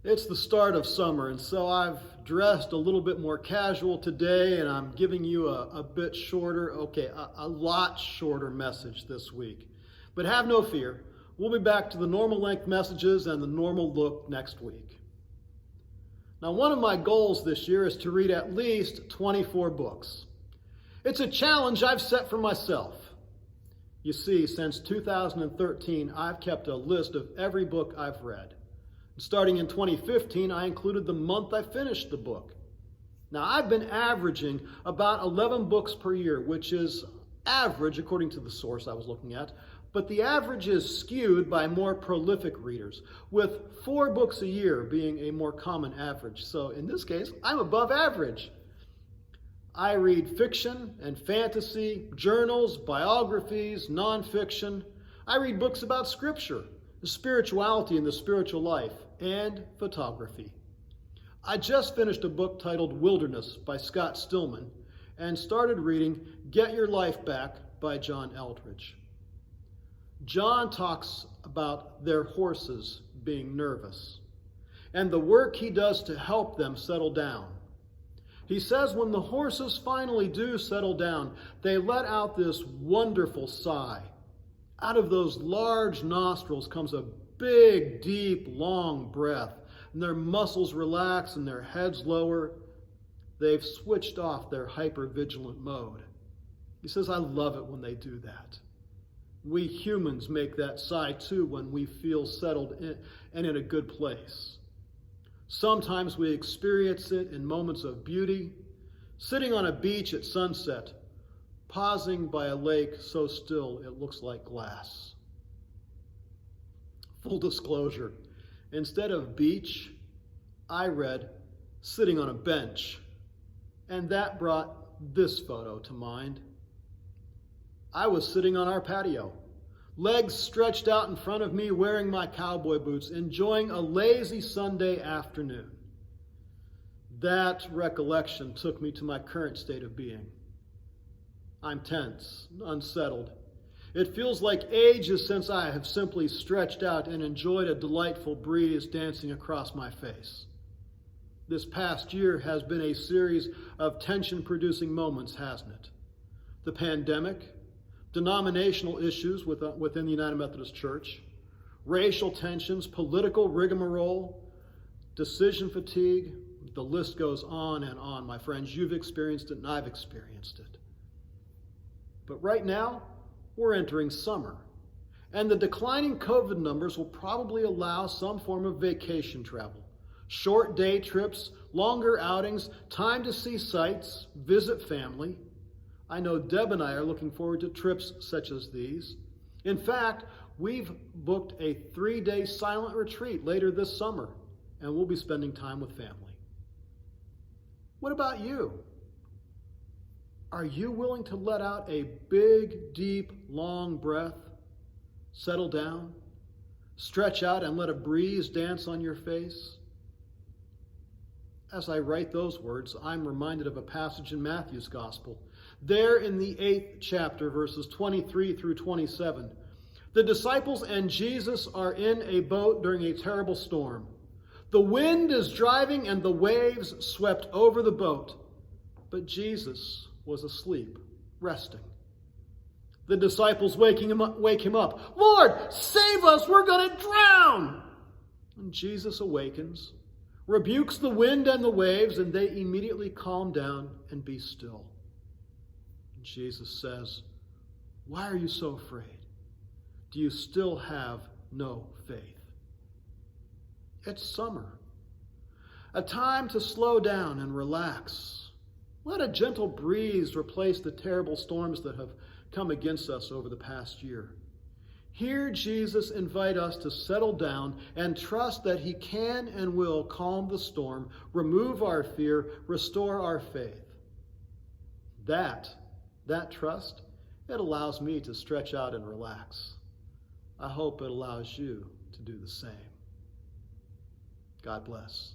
It's the start of summer, and so I've dressed a little bit more casual today, and I'm giving you a bit shorter, a lot shorter message this week. But have no fear, we'll be back to the normal length messages and the normal look next week. Now, one of my goals this year is to read at least 24 books. It's a challenge I've set for myself. You see, since 2013, I've kept a list of every book I've read. Starting in 2015, I included the month I finished the book. Now, I've been averaging about 11 books per year, which is average according to the source I was looking at, but the average is skewed by more prolific readers, with 4 books a year being a more common average. So in this case, I'm above average. I read fiction and fantasy, journals, biographies, nonfiction. I read books about scripture, spirituality and the spiritual life, and photography. I just finished a book titled Wilderness by Scott Stillman and started reading Get Your Life Back by John Eldredge. John talks about their horses being nervous and the work he does to help them settle down. He says when the horses finally do settle down, they let out this wonderful sigh. Out of those large nostrils comes a big, deep, long breath, and their muscles relax and their heads lower. They've switched off their hyper-vigilant mode. He says, I love it when they do that. We humans make that sigh too when we feel settled in, and in a good place. Sometimes we experience it in moments of beauty, sitting on a beach at sunset, pausing by a lake so still it looks like glass. Full disclosure, instead of beach, I read sitting on a bench, and that brought this photo to mind. I was sitting on our patio, legs stretched out in front of me, wearing my cowboy boots, enjoying a lazy Sunday afternoon. That recollection took me to my current state of being. I'm tense, unsettled. It feels like ages since I have simply stretched out and enjoyed a delightful breeze dancing across my face. This past year has been a series of tension-producing moments, hasn't it? The pandemic, denominational issues within the United Methodist Church, racial tensions, political rigmarole, decision fatigue, the list goes on and on. My friends, you've experienced it and I've experienced it. But right now, we're entering summer, and the declining COVID numbers will probably allow some form of vacation travel. Short day trips, longer outings, time to see sights, visit family. I know Deb and I are looking forward to trips such as these. In fact, we've booked a 3-day silent retreat later this summer, and we'll be spending time with family. What about you? Are you willing to let out a big, deep, long breath, settle down, stretch out, and let a breeze dance on your face? As I write those words, I'm reminded of a passage in Matthew's Gospel. There in the 8th chapter, verses 23 through 27, the disciples and Jesus are in a boat during a terrible storm. The wind is driving and the waves swept over the boat, but Jesus was asleep, resting. The disciples wake him up. Lord, save us, we're going to drown. And Jesus awakens, rebukes the wind and the waves, and they immediately calm down and be still. And Jesus says, why are you so afraid? Do you still have no faith? It's summer, a time to slow down and relax. Let a gentle breeze replace the terrible storms that have come against us over the past year. Hear Jesus invite us to settle down and trust that he can and will calm the storm, remove our fear, restore our faith. That trust, it allows me to stretch out and relax. I hope it allows you to do the same. God bless.